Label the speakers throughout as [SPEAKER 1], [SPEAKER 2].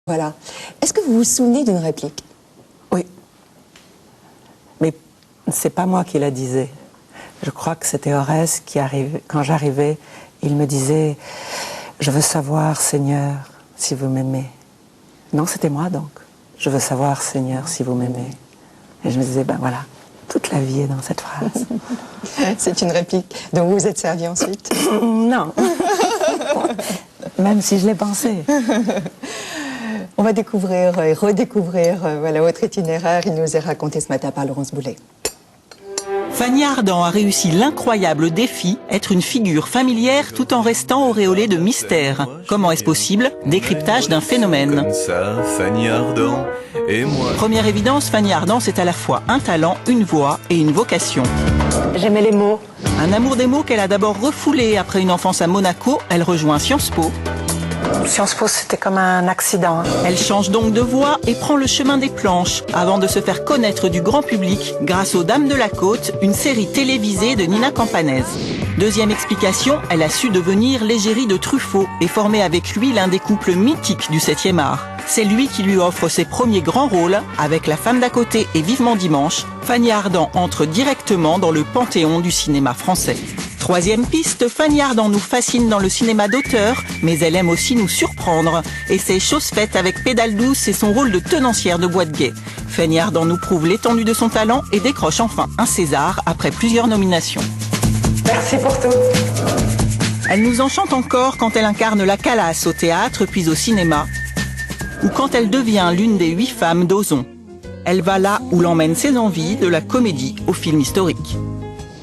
[SPEAKER 1] Voilà. Est-ce que vous vous souvenez d'une réplique?
[SPEAKER 2] Oui. Mais c'est pas moi qui la disais. Je crois que c'était Oreste qui arrivait. Quand j'arrivais, il me disait « Je veux savoir, Seigneur, si vous m'aimez. » Non, c'était moi donc. « Je veux savoir, Seigneur, si vous m'aimez. » Et je me disais, ben voilà, toute la vie est dans cette phrase.
[SPEAKER 1] C'est une réplique dont vous vous êtes servi ensuite?
[SPEAKER 2] Non. Même si je l'ai pensé.
[SPEAKER 1] On va découvrir et redécouvrir voilà, votre itinéraire. Il nous est raconté ce matin par Laurence Boulet.
[SPEAKER 3] Fanny Ardant a réussi l'incroyable défi, être une figure familière tout en restant auréolée de mystère. Comment est-ce possible? Décryptage d'un phénomène.
[SPEAKER 4] Comme ça, Fanny Ardant et moi.
[SPEAKER 3] Première évidence, Fanny Ardant, c'est à la fois un talent, une voix et une vocation.
[SPEAKER 2] J'aimais les mots.
[SPEAKER 3] Un amour des mots qu'elle a d'abord refoulé. Après une enfance à Monaco, elle rejoint Sciences Po.
[SPEAKER 2] Sciences Po, c'était comme un accident.
[SPEAKER 3] Elle change donc de voie et prend le chemin des planches, avant de se faire connaître du grand public grâce aux Dames de la Côte, une série télévisée de Nina Campanese. Deuxième explication, elle a su devenir l'égérie de Truffaut et former avec lui l'un des couples mythiques du 7e art. C'est lui qui lui offre ses premiers grands rôles. Avec La Femme d'à côté et Vivement dimanche, Fanny Ardant entre directement dans le panthéon du cinéma français. Troisième piste, Fanny Ardant nous fascine dans le cinéma d'auteur, mais elle aime aussi nous surprendre. Et c'est chose faite avec Pédale douce et son rôle de tenancière de boîte gay. Fanny Ardant nous prouve l'étendue de son talent et décroche enfin un César après plusieurs nominations.
[SPEAKER 2] Merci pour tout.
[SPEAKER 3] Elle nous enchante encore quand elle incarne la Calas au théâtre puis au cinéma, ou quand elle devient l'une des 8 femmes d'Ozon. Elle va là où l'emmènent ses envies, de la comédie au film historique.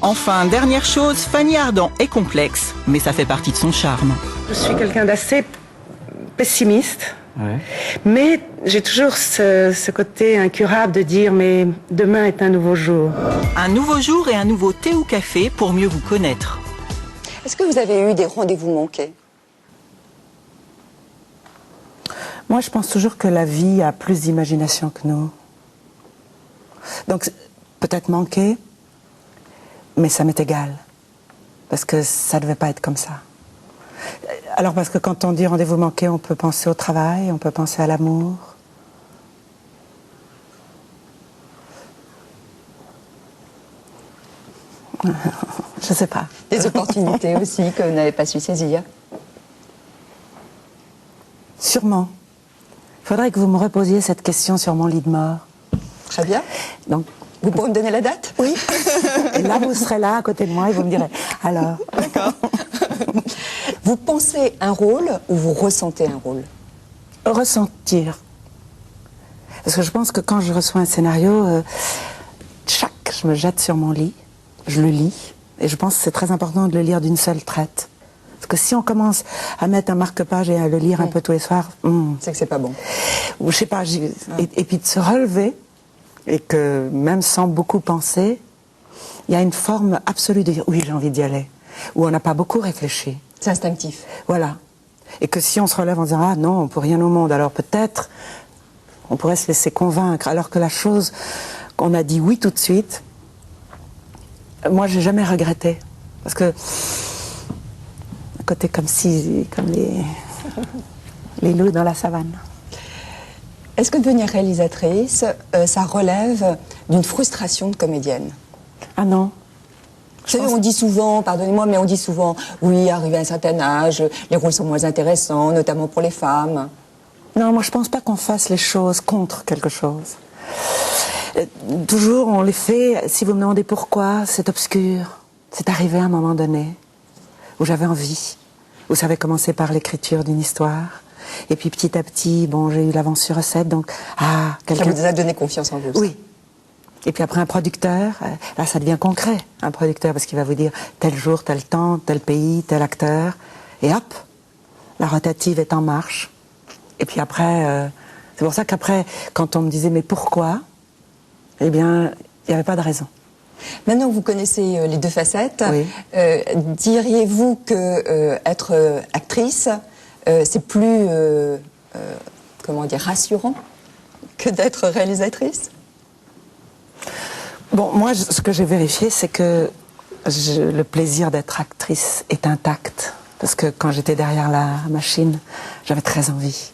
[SPEAKER 3] Enfin, dernière chose, Fanny Ardant est complexe, mais ça fait partie de son charme.
[SPEAKER 5] Je suis quelqu'un d'assez pessimiste,
[SPEAKER 4] Ouais.
[SPEAKER 5] mais j'ai toujours ce côté incurable de dire mais demain est un nouveau jour.
[SPEAKER 3] Un nouveau jour et un nouveau thé ou café pour mieux vous connaître.
[SPEAKER 1] Est-ce que vous avez eu des rendez-vous manqués?
[SPEAKER 2] Moi, je pense toujours que la vie a plus d'imagination que nous. Donc, peut-être manqué, mais ça m'est égal. Parce que ça ne devait pas être comme ça. Alors, parce que quand on dit rendez-vous manqué, on peut penser au travail, on peut penser à l'amour. Je ne sais pas.
[SPEAKER 1] Des opportunités aussi que vous n'avez pas su saisir?
[SPEAKER 2] Sûrement. Il faudrait que vous me reposiez cette question sur mon lit de mort.
[SPEAKER 1] Très bien.
[SPEAKER 2] Donc,
[SPEAKER 1] Vous pourrez me donner la date?
[SPEAKER 2] oui. Et là, vous serez là, à côté de moi, et vous me direz, alors...
[SPEAKER 1] D'accord. Vous pensez un rôle ou vous ressentez un rôle?
[SPEAKER 2] Ressentir. Parce que je pense que quand je reçois un scénario, je me jette sur mon lit, je le lis, et je pense que c'est très important de le lire d'une seule traite. Parce que si on commence à mettre un marque-page et à le lire un peu tous les soirs,
[SPEAKER 1] C'est que c'est pas bon.
[SPEAKER 2] ou je sais pas, et puis de se relever, et que même sans beaucoup penser, il y a une forme absolue de dire oui, j'ai envie d'y aller, où on n'a pas beaucoup réfléchi.
[SPEAKER 1] C'est instinctif.
[SPEAKER 2] Voilà. Et que si on se relève en disant ah non, pour rien au monde, alors peut-être on pourrait se laisser convaincre, alors que la chose qu'on a dit oui tout de suite, moi j'ai jamais regretté. Parce que un côté comme les loups dans la savane.
[SPEAKER 1] Est-ce que devenir réalisatrice, ça relève d'une frustration de comédienne?
[SPEAKER 2] Ah non.
[SPEAKER 1] Vous savez, on dit souvent, pardonnez-moi, mais on dit souvent, oui, arrivé à un certain âge, les rôles sont moins intéressants, notamment pour les femmes.
[SPEAKER 2] Non, moi je pense pas qu'on fasse les choses contre quelque chose. Toujours on les fait, si vous me demandez pourquoi, c'est obscur. C'est arrivé à un moment donné où j'avais envie, où ça avait commencé par l'écriture d'une histoire. Et puis petit à petit, bon, j'ai eu l'avance sur recette, donc
[SPEAKER 1] Ça
[SPEAKER 2] quelqu'un
[SPEAKER 1] vous a donné confiance en vous?
[SPEAKER 2] Oui. Et puis après un producteur, là ça devient concret, un producteur, parce qu'il va vous dire tel jour, tel temps, tel pays, tel acteur, et hop, la rotative est en marche. Et puis après, c'est pour ça qu'après, quand on me disait mais pourquoi, eh bien, il n'y avait pas de raison.
[SPEAKER 1] Maintenant que vous connaissez les deux facettes,
[SPEAKER 2] Oui.
[SPEAKER 1] diriez-vous que être actrice, c'est plus, comment dire, rassurant que d'être réalisatrice?
[SPEAKER 2] Bon, moi, ce que j'ai vérifié, c'est que le plaisir d'être actrice est intact. Parce que quand j'étais derrière la machine, j'avais très envie.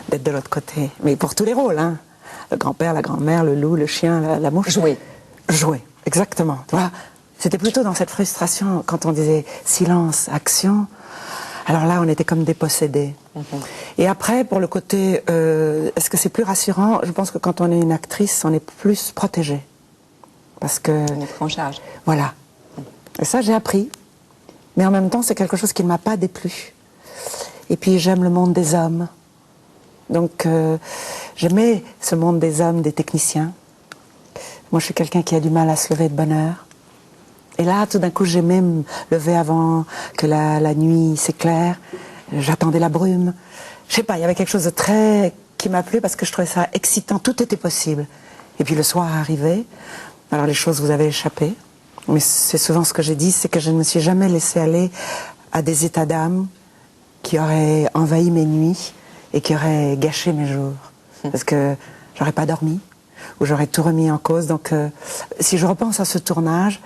[SPEAKER 2] d'être de l'autre côté. Mais pour tous les rôles, hein. Le grand-père, la grand-mère, le loup, le chien, la mouche. Jouer, exactement. Voilà. C'était plutôt dans cette frustration quand on disait silence, action. Alors là, on était comme dépossédés. Et après, pour le côté, est-ce que c'est plus rassurant? Je pense que quand on est une actrice, on est plus protégé. Parce que...
[SPEAKER 1] On est pris en charge.
[SPEAKER 2] Voilà. Et ça, j'ai appris. Mais en même temps, c'est quelque chose qui ne m'a pas déplu. Et puis, j'aime le monde des hommes. Donc, j'aimais ce monde des hommes, des techniciens. Moi, je suis quelqu'un qui a du mal à se lever de bonne heure. Et là, tout d'un coup, j'aimais me lever avant que la nuit s'éclaire. J'attendais la brume. Je sais pas, il y avait quelque chose de très... qui m'a plu parce que je trouvais ça excitant. Tout était possible. Et puis le soir arrivait. Alors les choses vous avaient échappé. Mais c'est souvent ce que j'ai dit, c'est que je ne me suis jamais laissée aller à des états d'âme qui auraient envahi mes nuits et qui auraient gâché mes jours. Parce que j'aurais pas dormi ou j'aurais tout remis en cause. Donc si je repense à ce tournage...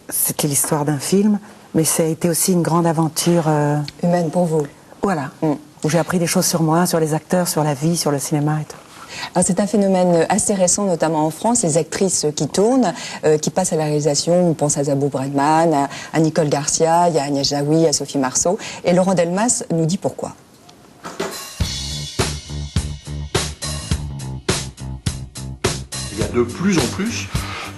[SPEAKER 2] C'était l'histoire d'un film, mais ça a été aussi une grande aventure...
[SPEAKER 1] Humaine pour vous.
[SPEAKER 2] Voilà, où j'ai appris des choses sur moi, sur les acteurs, sur la vie, sur le cinéma et tout.
[SPEAKER 1] Alors c'est un phénomène assez récent, notamment en France, les actrices qui tournent, qui passent à la réalisation. On pense à Zabou Bradman, à Nicole Garcia, il y a Agnès Jaoui, à Sophie Marceau. Et Laurent Delmas nous dit pourquoi.
[SPEAKER 6] Il y a de plus en plus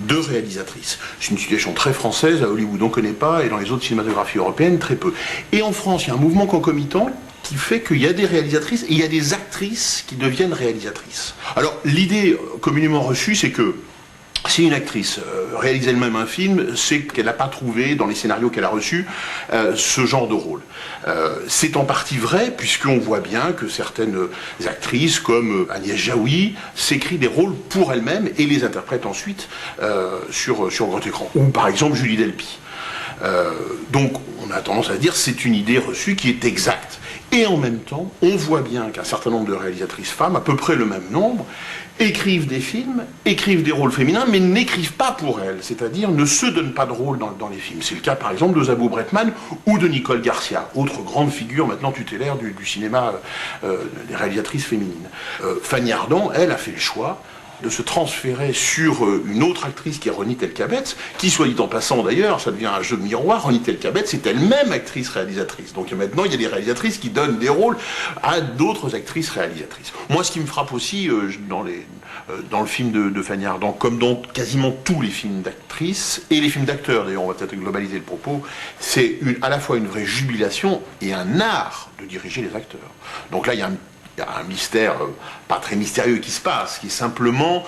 [SPEAKER 6] de réalisatrices. C'est une situation très française, à Hollywood on ne connaît pas, et dans les autres cinématographies européennes, très peu. Et en France, il y a un mouvement concomitant qui fait qu'il y a des réalisatrices et il y a des actrices qui deviennent réalisatrices. Alors, l'idée communément reçue, c'est que si une actrice réalise elle-même un film, c'est qu'elle n'a pas trouvé, dans les scénarios qu'elle a reçus, ce genre de rôle. C'est en partie vrai, puisqu'on voit bien que certaines actrices, comme Agnès Jaoui, s'écrit des rôles pour elle-même et les interprète ensuite sur grand écran. Ou par exemple Julie Delpy. Donc on a tendance à dire que c'est une idée reçue qui est exacte. Et en même temps, on voit bien qu'un certain nombre de réalisatrices femmes, à peu près le même nombre, écrivent des films, écrivent des rôles féminins, mais n'écrivent pas pour elles, c'est-à-dire ne se donnent pas de rôle dans les films. C'est le cas par exemple de Zabou Bretman ou de Nicole Garcia, autre grande figure maintenant tutélaire du cinéma des réalisatrices féminines. Fanny Ardant, elle, a fait le choix de se transférer sur une autre actrice qui est Ronnie Telkabetz, qui, soit dit en passant d'ailleurs, ça devient un jeu de miroir, Ronnie Telkabetz est elle-même actrice-réalisatrice. Donc maintenant, il y a des réalisatrices qui donnent des rôles à d'autres actrices-réalisatrices. Moi, ce qui me frappe aussi dans le film de Fanny Ardant, comme dans quasiment tous les films d'actrices, et les films d'acteurs, d'ailleurs, on va peut-être globaliser le propos, c'est à la fois une vraie jubilation et un art de diriger les acteurs. Donc là, il y a un mystère pas très mystérieux qui se passe, qui est simplement